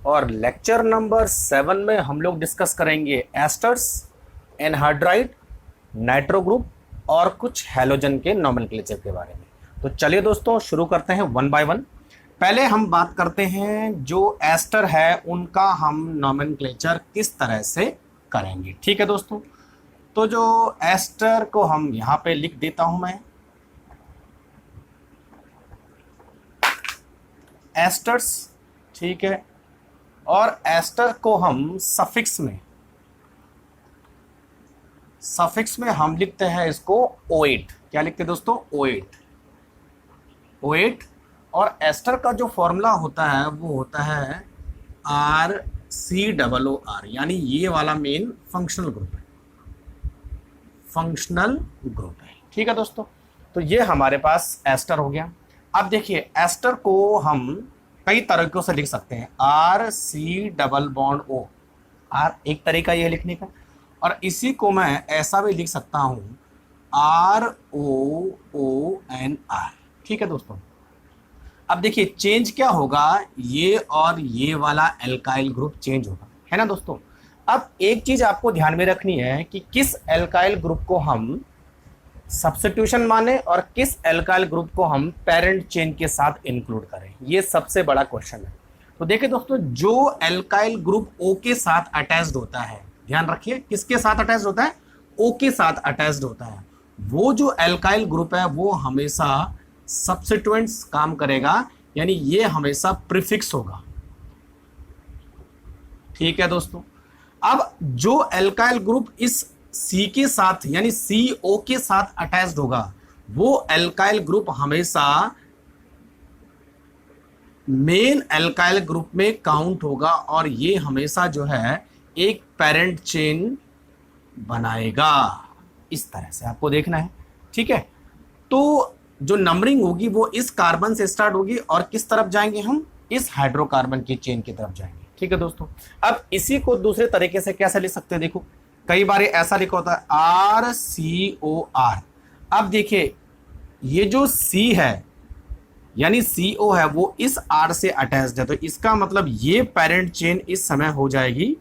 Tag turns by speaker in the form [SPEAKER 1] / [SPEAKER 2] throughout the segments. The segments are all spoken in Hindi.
[SPEAKER 1] और लेक्चर नंबर 7 में हम लोग डिस्कस करेंगे एस्टर्स, एनहाइड्राइड, नाइट्रो ग्रुप और कुछ हैलोजन के नोमेनक्लेचर के बारे में। तो चलिए दोस्तों शुरू करते हैं वन बाय वन। पहले हम बात करते हैं जो एस्टर है उनका हम नोमेनक्लेचर किस तरह से करेंगे। ठीक है दोस्तों, तो जो एस्टर को हम यहाँ पे लिख देता हूं मैं, एस्टर्स, ठीक है। और एस्टर को हम सफिक्स में हम लिखते हैं इसको O8। क्या लिखते हैं दोस्तों? O8। और एस्टर का जो फॉर्मूला होता है वो होता है RCOOR, यानी ये वाला मेन फंक्शनल ग्रुप है। ठीक है दोस्तों, तो ये हमारे पास एस्टर हो गया। अब देखिए एस्टर को हम कई तरीकों से लिख सकते हैं। RC⋯O, R एक तरीका ये लिखने का, और इसी को मैं ऐसा भी लिख सकता हूं ROONR। ठीक है दोस्तों, अब देखिए चेंज क्या होगा, ये और ये वाला एल्काइल ग्रुप चेंज होगा, है ना दोस्तों। अब एक चीज आपको ध्यान में रखनी है कि किस एल्काइल ग्रुप को हम सब्स्टिट्यूशन माने और किस एल्काइल ग्रुप को हम पेरेंट चेन के साथ इंक्लूड करें, ये सबसे बड़ा क्वेश्चन है। तो देखिए दोस्तों, जो एल्काइल ग्रुप O के साथ अटैच्ड होता है, ध्यान रखिए किसके साथ अटैच्ड होता है, O के साथ अटैच्ड होता है, वो जो एल्काइल ग्रुप है वो हमेशा सब्स्टिट्यूएंट्स काम करेगा, यानी ये हमेशा प्रीफिक्स होगा। ठीक है दोस्तों, अब जो एल्काइल ग्रुप इस C के साथ यानी CO के साथ अटैच्ड होगा वो एल्काइल ग्रुप हमेशा मेन एल्काइल ग्रुप में काउंट होगा और ये हमेशा जो है एक पेरेंट चेन बनाएगा। इस तरह से आपको देखना है। ठीक है, तो जो नंबरिंग होगी वो इस कार्बन से स्टार्ट होगी और किस तरफ जाएंगे हम, इस हाइड्रोकार्बन की चेन की तरफ जाएंगे। ठीक है दोस्तों, अब इसी को दूसरे तरीके से कैसे लिख सकते हैं, देखो कई बार ऐसा लिखा होता है RCOR। अब देखिए ये जो C है यानी CO है वो इस R से अटैच्ड है, तो इसका मतलब ये पेरेंट चेन इस समय हो जाएगी,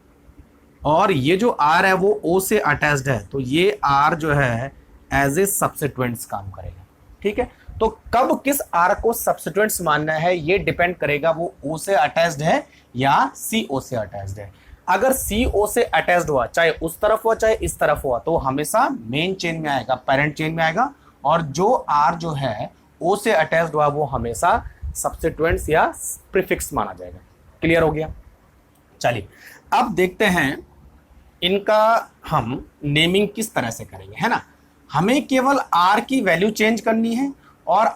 [SPEAKER 1] और ये जो R है वो O से अटैच्ड है, तो ये R जो है एज ए सब्स्टिट्यूएंट्स काम करेगा। ठीक है, तो कब किस R को सब्स्टिट्यूएंट्स मानना है ये डिपेंड करेगा वो O से अटैच्ड है या CO से अटैच्ड है। अगर CO से अटैच्ड हुआ, चाहे उस तरफ हुआ चाहे इस तरफ हुआ, तो हमेशा मेन चेन में आएगा, पेरेंट चेन में आएगा, और जो R जो है O से अटैच्ड हुआ वो हमेशा सब्स्टिट्यूएंट्स या प्रीफिक्स माना जाएगा। क्लियर हो गया? चलिए अब देखते हैं इनका हम नेमिंग किस तरह से करेंगे, है ना। हमें केवल R की वैल्यू चेंज करनी है और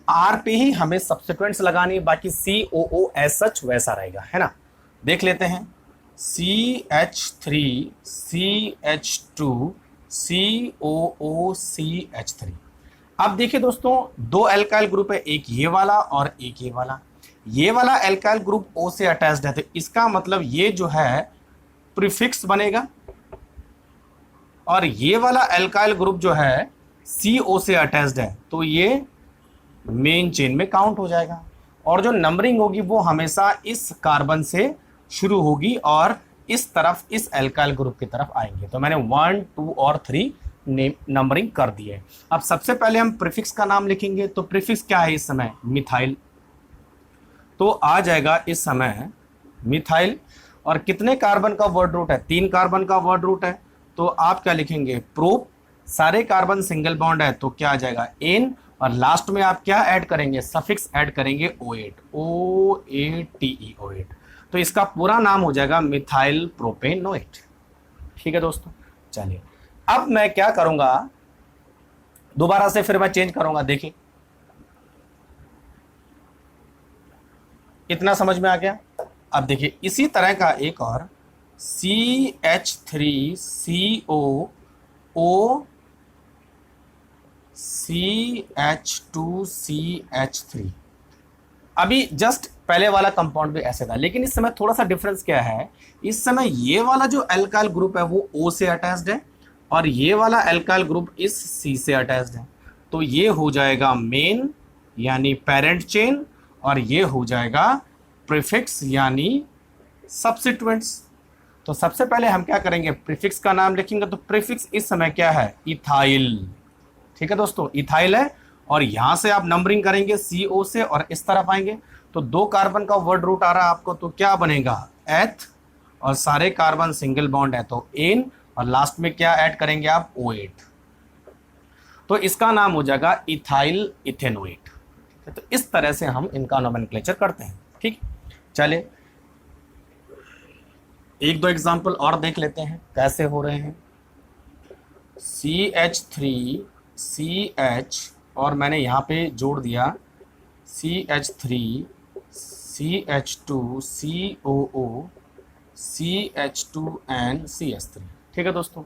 [SPEAKER 1] R पे ही हमें सब्स्टिट्यूएंट्स लगानी है, बाकी COO एज सच वैसा रहेगा, है ना। देख लेते हैं CH3 CH2 COO CH3। अब देखिए दोस्तों, दो एल्काइल ग्रुप है, एक ये वाला और एक ये वाला। ये वाला एल्काइल ग्रुप O से अटैच्ड है, तो इसका मतलब ये जो है प्रीफिक्स बनेगा, और ये वाला एल्काइल ग्रुप जो है CO से अटैच्ड है तो ये मेन चेन में काउंट हो जाएगा, और जो नंबरिंग होगी वो हमेशा इस कार्बन से शुरू होगी और इस तरफ इस एल्काइल ग्रुप की तरफ आएंगे। तो मैंने 1 2 और 3 नंबरिंग कर दी है। अब सबसे पहले हम प्रीफिक्स का नाम लिखेंगे, तो प्रीफिक्स क्या है इस समय, मिथाइल, तो आ जाएगा इस समय मिथाइल। और कितने कार्बन का वर्ड रूट है, 3 कार्बन का वर्ड रूट है, तो आप क्या लिखेंगे, प्रोप। सारे कार्बन सिंगल बॉन्ड है तो क्या आ जाएगा, एन, और लास्ट में आप क्या ऐड करेंगे, सफिक्स ऐड करेंगे O8 OATE O8, तो इसका पूरा नाम हो जाएगा मिथाइल प्रोपेनोएट। ठीक है दोस्तों, चलिए अब मैं क्या करूंगा, दोबारा से फिर मैं चेंज करूंगा। देखिए इतना समझ में आ गया। अब देखिए इसी तरह का एक और CH3COO CH2CH3। अभी जस्ट पहले वाला कंपाउंड भी ऐसे था, लेकिन इस समय थोड़ा सा डिफरेंस क्या है, इस समय ये वाला जो एल्काइल ग्रुप है वो O से अटैच्ड है और ये वाला एल्काइल ग्रुप इस C से अटैच्ड है, तो ये हो जाएगा मेन यानी पेरेंट चेन, और ये हो जाएगा प्रीफिक्स यानी सब्स्टिट्यूएंट्स। तो सबसे पहले हम क्या करेंगे, प्रीफिक्स का नाम लिखेंगे। तो प्रीफिक्स इस समय क्या है, इथाइल। ठीक है दोस्तों, इथाइल है। और यहां से आप नंबरिंग करेंगे CO से और इस तरफ आएंगे तो 2 कार्बन का वर्ड रूट आ रहा है आपको, तो क्या बनेगा, एथ। और सारे कार्बन सिंगल बॉन्ड है तो एन, और लास्ट में क्या ऐड करेंगे आप, O8। तो इसका नाम हो जाएगा इथाइल इथेनोएट। तो इस तरह से हम इनका नोमेनक्लेचर करते हैं। ठीक, चलिए एक दो एग्जांपल और देख लेते हैं कैसे हो रहे हैं। CH3CH और मैंने यहाँ पे जोड़ दिया CH3 CH2 COO CH2 CH3। ठीक है दोस्तों,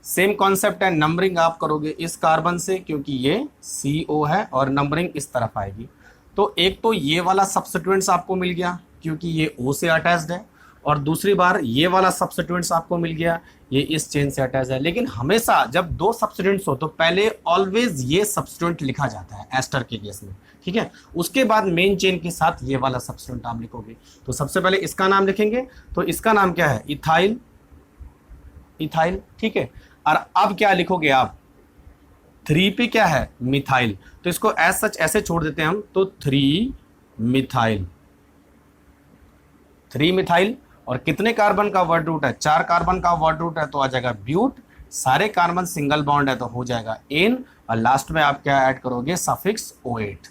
[SPEAKER 1] सेम कॉन्सेप्ट है। नंबरिंग आप करोगे इस कार्बन से क्योंकि ये CO है और नंबरिंग इस तरफ आएगी। तो एक तो ये वाला सब्स्टिट्यूएंट्स आपको मिल गया क्योंकि ये O से अटैच्ड है, और दूसरी बार ये वाला सब्स्टिट्यूएंट्स आपको मिल गया, ये इस चेन से अटैच है। लेकिन हमेशा जब 2 सब्स्टिट्यूएंट्स हो तो पहले ऑलवेज ये सब्स्टिट्यूएंट लिखा जाता है एस्टर के केस में। ठीक है, उसके बाद मेन चेन के साथ ये वाला सब्स्टिट्यूएंट आप लिखोगे। तो सबसे पहले इसका नाम लिखेंगे, तो इसका नाम क्या है, इथाइल। इथाइल, ठीक है। और अब क्या लिखोगे आप, 3 पे क्या है, मिथाइल। तो इसको एज सच ऐसे छोड़ देते हैं हम, तो 3 मिथाइल। 3 मिथाइल। और कितने कार्बन का वर्ड रूट है, 4 कार्बन का वर्ड रूट है तो आ जाएगा ब्यूट। सारे कार्बन सिंगल बॉन्ड है तो हो जाएगा एन, और लास्ट में आप क्या ऐड करोगे, सफिक्स O8।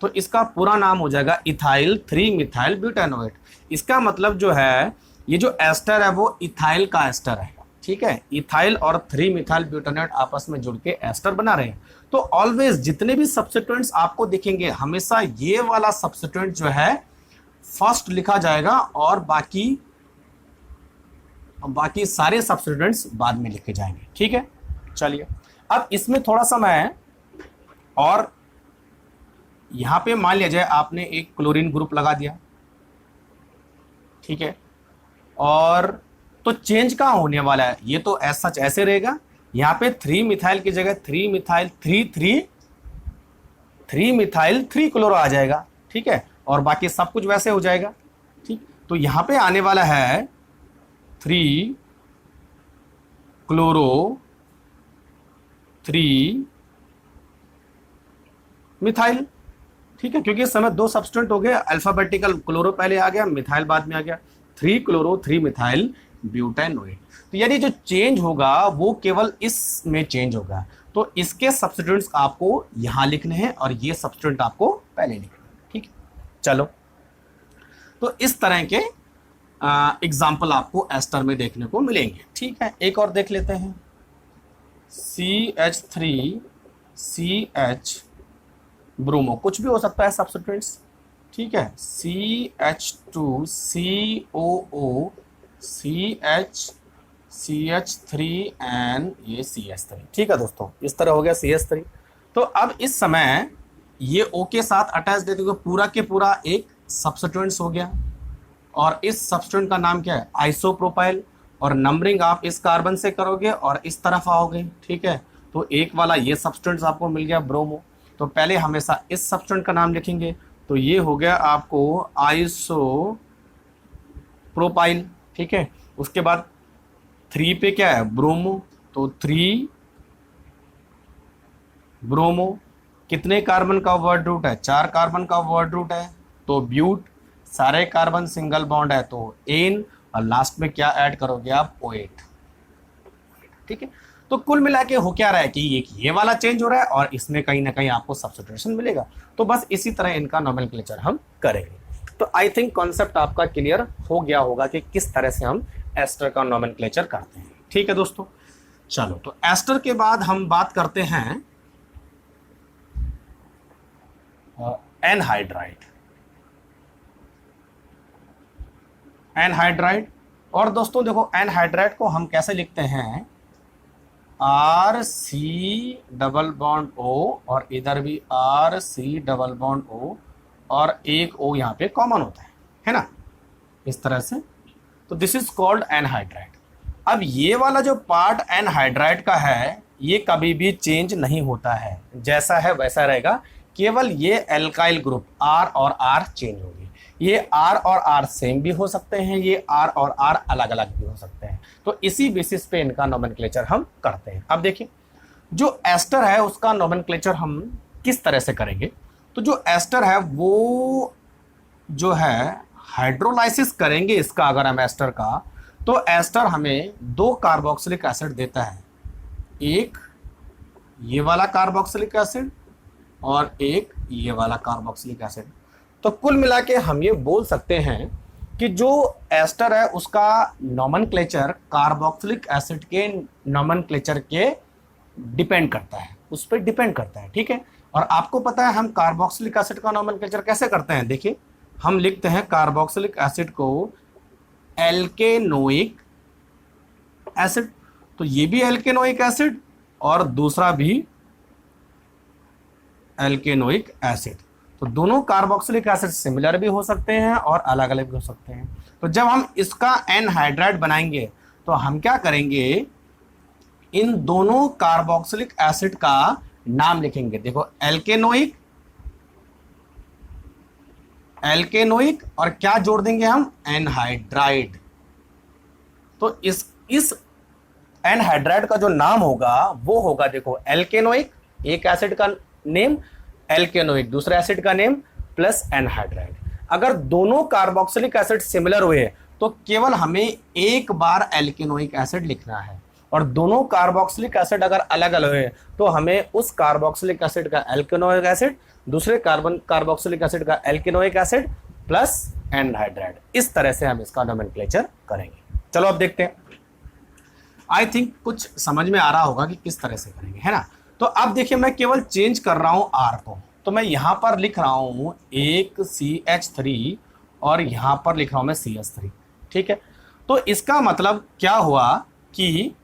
[SPEAKER 1] तो इसका पूरा नाम हो जाएगा इथाइल 3 मिथाइल ब्यूटेनोएट। इसका मतलब जो है, ये जो एस्टर है वो इथाइल का एस्टर है। ठीक है, इथाइल और 3 मिथाइल ब्यूटेनोएट आपस में जुड़ के एस्टर बना रहे हैं। तो ऑलवेज जितने भी सब्स्टिट्यूएंट्स आपको दिखेंगे, हमेशा ये वाला सब्स्टिट्यूएंट जो है फर्स्ट लिखा जाएगा और बाकी सारे सब्स्टिट्यूएंट्स बाद में लिखे जाएंगे। ठीक है, चलिए अब इसमें थोड़ा सा मैं, और यहां पे मान लिया जाए आपने एक क्लोरीन ग्रुप लगा दिया। ठीक है, और तो चेंज कहाँ होने वाला है, ये तो ऐसा सच ऐसे रहेगा। यहां पे 3 मिथाइल की जगह 3 मिथाइल 3 मिथाइल 3 क्लोरो आ जाएगा। ठीक है, और बाकी सब कुछ वैसे हो जाएगा। ठीक, तो यहां पे आने वाला है 3 क्लोरो 3 मिथाइल। ठीक है, क्योंकि इस समय 2 सब्स्टिट्यूएंट हो गए, अल्फाबेटिकल, क्लोरो पहले आ गया, मिथाइल बाद में आ गया। 3 क्लोरो 3 मिथाइल ब्यूटेनोएट। तो यानी जो चेंज होगा वो केवल इसमें चेंज होगा। तो इसके सब्स्टिट्यूएंट्स आपको यहां लिखने हैं और ये सब्स्टिट्यूएंट आपको पहले लिखने हैं। ठीक है, चलो तो इस तरह के एग्जाम्पल आपको एस्टर में देखने को मिलेंगे। ठीक है, एक और देख लेते हैं। CH3CH ब्रोमो, कुछ भी हो सकता है सब्स्टिट्यूएंट्स। ठीक है, CH2COO CH3 एंड ये CH3। ठीक है दोस्तों, इस तरह हो गया CH3। तो अब इस समय ये O के साथ अटैच देते तो पूरा के पूरा एक सब्स्टिट्यूएंट्स हो गया, और इस सब्स्टिट्यूएंट का नाम क्या है, आइसोप्रोपाइल। और नंबरिंग आप इस कार्बन से करोगे और इस तरफ आओगे। ठीक है, तो एक वाला ये सब्स्टिट्यूएंट्स आपको मिल गया ब्रोमो। तो पहले हमेशा इस सब्स्टिट्यूएंट का नाम लिखेंगे, तो ये हो गया आपको आइसोप्रोपाइल। ठीक है, उसके बाद 3 पे क्या है, ब्रोमो, तो 3 ब्रोमो। कितने कार्बन का वर्ड रूट है, 4 कार्बन का वर्ड रूट है तो ब्यूट। सारे कार्बन सिंगल बॉन्ड है तो एन, और लास्ट में क्या ऐड करोगे आप, O8। ठीक है, तो कुल मिला के हो क्या रहा है कि ये वाला चेंज हो रहा है और इसमें कहीं ना कहीं आपको सब्स्टिट्यूशन मिलेगा। तो बस इसी तरह इनका नोमेनक्लेचर हम करेंगे। तो आई थिंक कॉन्सेप्ट आपका क्लियर हो गया होगा कि किस तरह से हम एस्टर का नोमेनक्लेचर करते हैं। ठीक है दोस्तों, चलो तो एस्टर के बाद हम बात करते हैं एनहाइड्राइड। एनहाइड्राइड, और दोस्तों देखो एनहाइड्राइड को हम कैसे लिखते हैं, RC डबल बॉन्ड O, और इधर भी RC डबल बॉन्ड O, और एक O यहाँ पे कॉमन होता है ना, इस तरह से। तो दिस इज कॉल्ड एनहाइड्राइड। अब ये वाला जो पार्ट एनहाइड्राइड का है ये कभी भी चेंज नहीं होता है, जैसा है वैसा रहेगा। केवल ये एल्काइल ग्रुप R और R चेंज होगी। ये R और R सेम भी हो सकते हैं, ये R और R अलग अलग भी हो सकते हैं। तो इसी बेसिस पे इनका नोमेनक्लेचर हम करते हैं। अब देखिए जो एस्टर है उसका नोमेनक्लेचर हम किस तरह से करेंगे। तो जो एस्टर है वो जो है हाइड्रोलाइसिस करेंगे इसका, अगर हम एस्टर का, तो एस्टर हमें 2 कार्बोक्सिलिक एसिड देता है, एक ये वाला कार्बोक्सिलिक एसिड और एक ये वाला कार्बोक्सिलिक एसिड। तो कुल मिला के हम ये बोल सकते हैं कि जो एस्टर है उसका नोमेनक्लेचर कार्बोक्सिलिक एसिड के नोमेनक्लेचर के डिपेंड करता है, उस पर डिपेंड करता है, ठीक है। और आपको पता है हम कार्बोक्सिलिक एसिड का नोमेनक्लेचर कैसे करते हैं। देखिए हम लिखते हैं कार्बोक्सिलिक एसिड को एल्केनोइक एसिड, तो ये भी एल्केनोइक एसिड और दूसरा भी एल्केनोइक एसिड। तो दोनों कार्बोक्सिलिक एसिड सिमिलर भी हो सकते हैं और अलग अलग भी हो सकते हैं। तो जब हम इसका एनहाइड्राइड बनाएंगे तो हम क्या करेंगे, इन दोनों कार्बोक्सिलिक एसिड का नाम लिखेंगे। देखो एल्केनोइक, एल्केनोइक और क्या जोड़ देंगे हम, एनहाइड्राइड। तो इस एनहाइड्राइड का जो नाम होगा वो होगा, देखो एल्केनोइक एक एसिड का नेम, एल्केनोइक दूसरा एसिड का नेम प्लस एनहाइड्राइड। अगर दोनों कार्बोक्सिलिक एसिड सिमिलर हुए तो केवल हमें एक बार एल्केनोइक एसिड लिखना है, और दोनों कार्बोक्सिलिक एसिड अगर अलग अलग हुए तो हमें उस कार्बोक्सिलिक एसिड का एल्केनोइक एसिड, दूसरे कार्बोक्सिलिक एसिड का एल्केनोइक एसिड प्लस एनहाइड्राइड, इस तरह से हम इसका नोमेनक्लेचर करेंगे। चलो अब देखते हैं। आई थिंक कुछ समझ में आ रहा होगा कि किस तरह से करेंगे, है ना। तो अब देखिए मैं केवल चेंज कर रहा हूं R को, तो मैं यहां पर लिख रहा हूं एक CH3 और यहां पर लिख रहा हूं मैं CH3, ठीक है। तो इसका मतलब क्या हुआ कि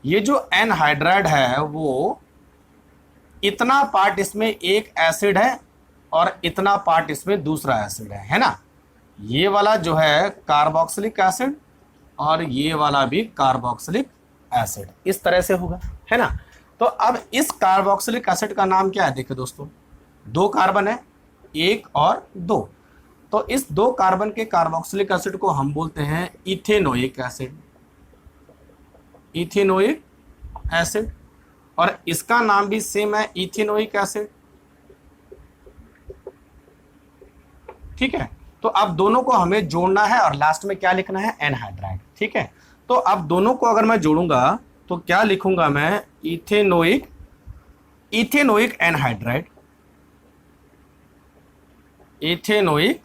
[SPEAKER 1] ये जो एनहाइड्राइड है वो इतना पार्ट इसमें एक एसिड है और इतना पार्ट इसमें दूसरा एसिड है ना। ये वाला जो है कार्बोक्सिलिक एसिड और ये वाला भी कार्बोक्सिलिक एसिड, इस तरह से होगा, है ना। तो अब इस कार्बोक्सिलिक एसिड का नाम क्या है, देखिए दोस्तों 2 कार्बन है, 1 और 2। तो इस 2 कार्बन के कार्बोक्सिलिक एसिड को हम बोलते हैं इथेनोइक एसिड, इथेनोइक एसिड, और इसका नाम भी सेम है इथेनोइक एसिड, ठीक है। तो अब दोनों को हमें जोड़ना है और लास्ट में क्या लिखना है, एनहाइड्राइड, ठीक है। तो अब दोनों को अगर मैं जोड़ूंगा तो क्या लिखूंगा मैं, ethanoic, ethanoic anhydride, ethanoic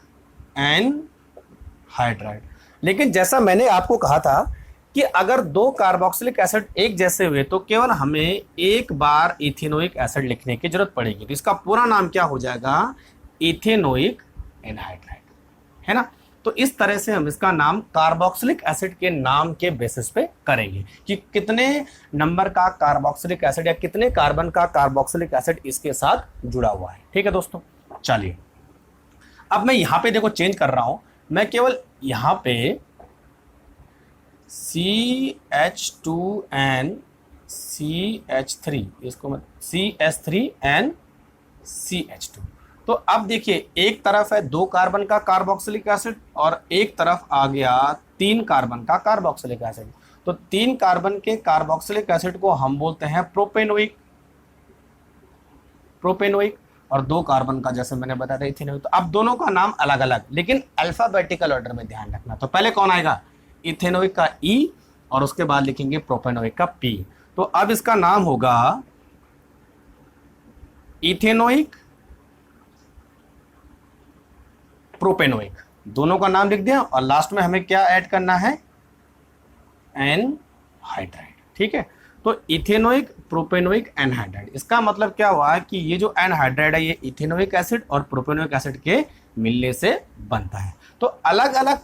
[SPEAKER 1] anhydride. लेकिन जैसा मैंने आपको कहा था कि अगर 2 कार्बोक्सिलिक एसिड एक जैसे हुए तो केवल हमें एक बार इथेनोइक एसिड लिखने की जरूरत पड़ेगी। तो इसका पूरा नाम क्या हो जाएगा, इथेनोइक एनहाइड्राइड, है ना। तो इस तरह से हम इसका नाम कार्बोक्सिलिक एसिड के नाम के बेसिस पे करेंगे कि कितने नंबर का कार्बोक्सिलिक एसिड या कितने कार्बन का कार्बोक्सिलिक एसिड इसके साथ जुड़ा हुआ है, ठीक है दोस्तों। चलिए अब मैं यहां पे देखो चेंज कर रहा हूं, मैं केवल यहां पे CH2N CH3, इसको मैं CH3N CH2। तो अब देखिए एक तरफ है 2 कार्बन का कार्बोक्सिलिक एसिड और एक तरफ आ गया 3 कार्बन का कार्बोक्सिलिक एसिड। तो 3 कार्बन के कार्बोक्सिलिक एसिड को हम बोलते हैं प्रोपेनोइक, प्रोपेनोइक, और 2 कार्बन का जैसे मैंने बताया था इथेनोइक। तो अब दोनों का नाम अलग अलग, लेकिन अल्फाबेटिकल ऑर्डर में ध्यान रखना। तो पहले कौन आएगा, इथेनोइक का E, और उसके बाद लिखेंगे प्रोपेनोइक का P। तो अब इसका नाम होगा इथेनोइक, प्रोपेनोइक, दोनों का नाम लिख दिया और लास्ट में हमें क्या ऐड करना है, एनहाइड्राइड, ठीक है। तो इथेनोइक, प्रोपेनोइक, एनहाइड्राइड, इसका मतलब क्या हुआ कि ये जो एनहाइड्राइड है ये इथेनोइक एसिड और प्रोपेनोइक एसिड के मिलने से बनता है। तो अलग अलग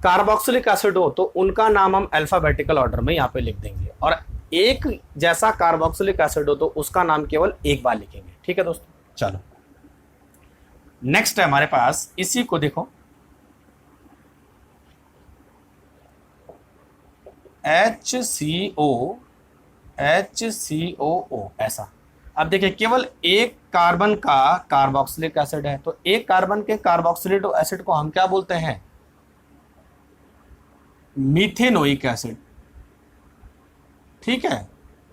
[SPEAKER 1] कार्बोक्सिलिक एसिड हो तो उनका नाम हम अल्फाबेटिकल ऑर्डर में यहाँ पे लिख देंगे, और एक जैसा कार्बोक्सिलिक एसिड हो तो उसका नाम केवल एक बार लिखेंगे, ठीक है दोस्तों। चलो नेक्स्ट है हमारे पास, इसी को देखो HCO, HCOO ऐसा। अब देखिए केवल एक कार्बन का कार्बोक्सिलिक एसिड है, तो एक कार्बन के कार्बोक्सिलिक एसिड को हम क्या बोलते हैं? Methanoic acid. ठीक है,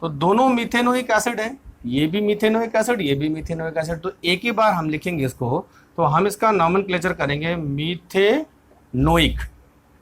[SPEAKER 1] तो दोनों मीथेनोइक एसिड है, ये भी मीथेनोइक एसिड, ये भी मीथेनोइक एसिड, तो एक ही बार हम लिखेंगे इसको, तो हम इसका नॉमेनक्लेचर करेंगे मीथेनोइक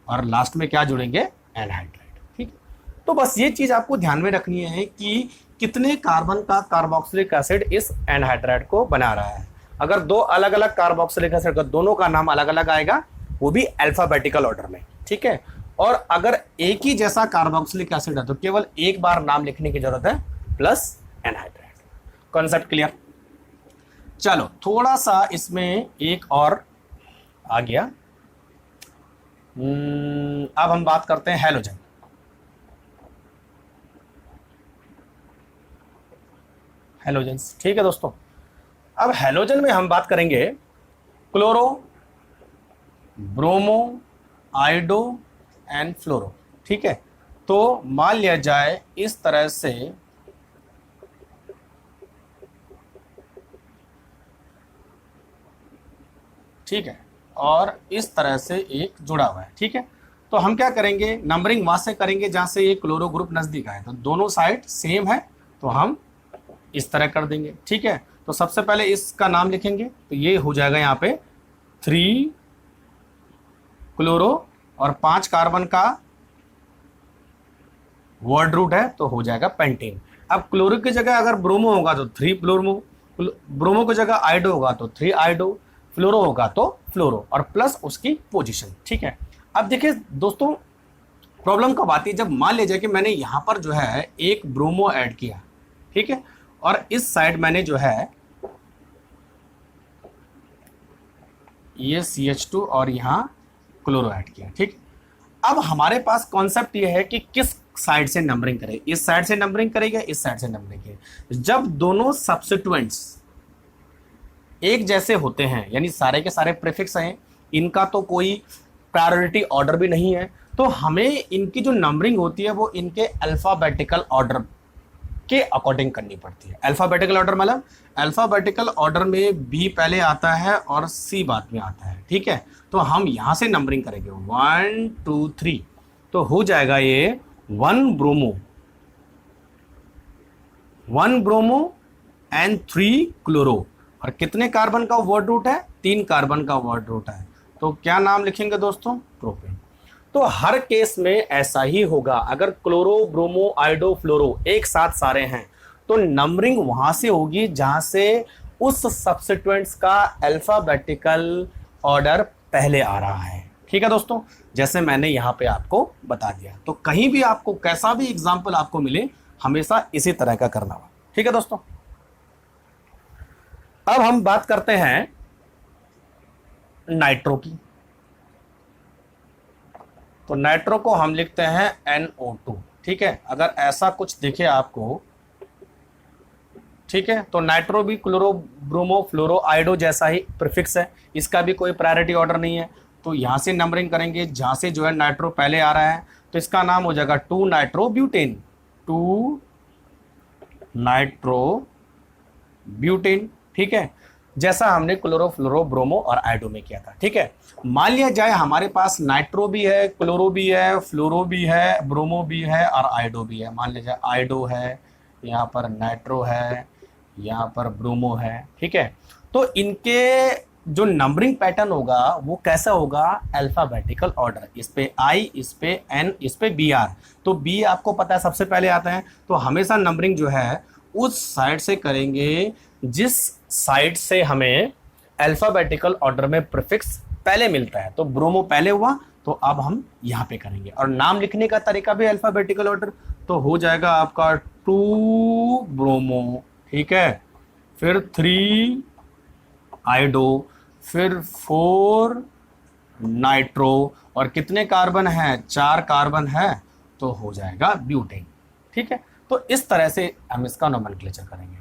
[SPEAKER 1] और लास्ट में क्या जुड़ेंगे? एनहाइड्राइड। ठीक है, तो बस ये चीज आपको ध्यान में रखनी है कि कितने कार्बन का कार्बोक्सिलिक एसिड इस एनहाइड्राइड को बना रहा है। अगर दो अलग अलग कार्बोक्सिलिक एसिड का दोनों का नाम अलग अलग आएगा, वो भी अल्फाबेटिकल ऑर्डर में। ठीक है, और अगर एक ही जैसा कार्बोक्सिलिक एसिड है तो केवल एक बार नाम लिखने की जरूरत है, प्लस एनहाइड्राइड। Concept clear? चलो थोड़ा सा इसमें एक और आ गया। अब हम बात करते हैं हैलोजन। हैलोजन्स, ठीक है दोस्तों। अब हैलोजन में हम बात करेंगे क्लोरो, ब्रोमो, आइडो एंड फ्लोरो। ठीक है, तो मान लिया जाए इस तरह से ठीक है, और इस तरह से एक जुड़ा हुआ है। ठीक है, तो हम क्या करेंगे? नंबरिंग वहां से करेंगे जहां से ये क्लोरो ग्रुप नजदीक आए, तो दोनों साइड सेम है तो हम इस तरह कर देंगे। ठीक है, तो सबसे पहले इसका नाम लिखेंगे, तो ये हो जाएगा यहाँ पे 3 क्लोरो और 5 कार्बन का वर्ड रूट है तो हो जाएगा पेंटीन। अब क्लोरो की जगह अगर ब्रोमो होगा तो 3 ब्रोमो, ब्रोमो की जगह आइडो होगा तो 3 आइडो, फ्लोरो होगा तो फ्लोरो और प्लस उसकी पोजीशन। ठीक है, अब देखिए दोस्तों प्रॉब्लम कब आती है? जब मान लीजिए कि मैंने यहां पर जो है एक ब्रोमो ऐड किया, ठीक है, और इस साइड मैंने जो है ये CH2 और यहां क्लोरो ऐड किया। ठीक, अब हमारे पास कॉन्सेप्ट ये है कि किस साइड से नंबरिंग करें, इस साइड से नंबरिंग करेगा, इस साइड से नंबरिंग करेगा। जब दोनों सब्स्टिट्यूएंट्स एक जैसे होते हैं, यानी सारे के सारे प्रीफिक्स हैं, इनका तो कोई प्रायोरिटी ऑर्डर भी नहीं है, तो हमें इनकी जो नंबरिंग होती है वो इनके अल्फाबेटिकल ऑर्डर के अकॉर्डिंग करनी पड़ती है। अल्फाबेटिकल ऑर्डर मतलब अल्फाबेटिकल ऑर्डर में बी पहले आता है और सी बाद में आता है। ठीक है, तो हम यहां से नंबरिंग करेंगे 1 2 3, तो हो जाएगा ये 1 ब्रोमो एंड 3 क्लोरो। और कितने कार्बन का वर्ड रूट है? 3 कार्बन का वर्ड रूट है, तो क्या नाम लिखेंगे दोस्तों? प्रोपेन। तो हर केस में ऐसा ही होगा, अगर क्लोरो, ब्रोमो, आइडो, फ्लोरो एक साथ सारे हैं तो नंबरिंग वहां से होगी जहां से उस सब्स्टिट्यूएंट्स का अल्फाबेटिकल ऑर्डर पहले आ रहा है। ठीक है दोस्तों, जैसे मैंने यहां पे आपको बता दिया, तो कहीं भी आपको कैसा भी एग्जाम्पल आपको मिले हमेशा इसी तरह का करना होगा। ठीक है दोस्तों, अब हम बात करते हैं नाइट्रो की। तो नाइट्रो को हम लिखते हैं NO2। ठीक है, अगर ऐसा कुछ दिखे आपको, ठीक है, तो नाइट्रो भी क्लोरो, ब्रोमो, फ्लोरो, आइडो जैसा ही प्रीफिक्स है, इसका भी कोई प्रायोरिटी ऑर्डर नहीं है, तो यहां से नंबरिंग करेंगे जहां से जो है नाइट्रो पहले आ रहा है, तो इसका नाम हो जाएगा 2 नाइट्रो ब्यूटेन, 2 नाइट्रो ब्यूटेन। ठीक है, जैसा हमने क्लोरो, फ्लोरो, ब्रोमो और आइडो में किया था। ठीक है, मान लिया जाए हमारे पास नाइट्रो भी है, क्लोरो भी है, फ्लोरो भी है, ब्रोमो भी है और आइडो भी है। मान लीजिए आइडो है, यहाँ पर नाइट्रो है, यहाँ पर ब्रोमो है। ठीक है, तो इनके जो नंबरिंग पैटर्न होगा वो कैसा होगा? अल्फाबेटिकल ऑर्डर, इस पे I, इस पे N, इस पे BR। तो B आपको पता है सबसे पहले आता है, तो हमेशा नंबरिंग जो है उस साइड से करेंगे जिस साइड से हमें अल्फाबेटिकल ऑर्डर में प्रीफिक्स पहले मिलता है। तो ब्रोमो पहले हुआ, तो अब हम यहाँ पे करेंगे, और नाम लिखने का तरीका भी अल्फाबेटिकल ऑर्डर, तो हो जाएगा आपका 2 ब्रोमो, ठीक है, फिर 3 आइडो, फिर 4 नाइट्रो, और कितने कार्बन है? 4 कार्बन है, तो हो जाएगा ब्यूटेन। ठीक है, तो इस तरह से हम इसका नोमेनक्लेचर करेंगे।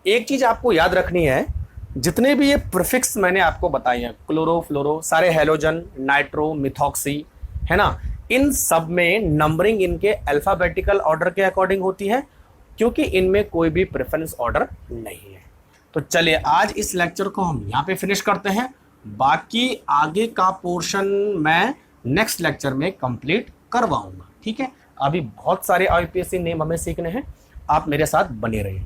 [SPEAKER 1] एक चीज आपको याद रखनी है, जितने भी ये प्रीफिक्स मैंने आपको बताए हैं, क्लोरो, फ्लोरो, सारे हैलोजन, नाइट्रो, मिथॉक्सी, है ना, इन सब में नंबरिंग इनके अल्फाबेटिकल ऑर्डर के अकॉर्डिंग होती है। क्योंकि इनमें कोई भी प्रेफरेंस ऑर्डर नहीं है। तो चलिए आज इस लेक्चर को हम यहाँ पे फिनिश करते हैं, बाकी आगे का पोर्शन मैं नेक्स्ट लेक्चर में कंप्लीट करवाऊंगा। ठीक है, अभी बहुत सारे आईपीएससी नेम हमें सीखने हैं, आप मेरे साथ बने रहिए।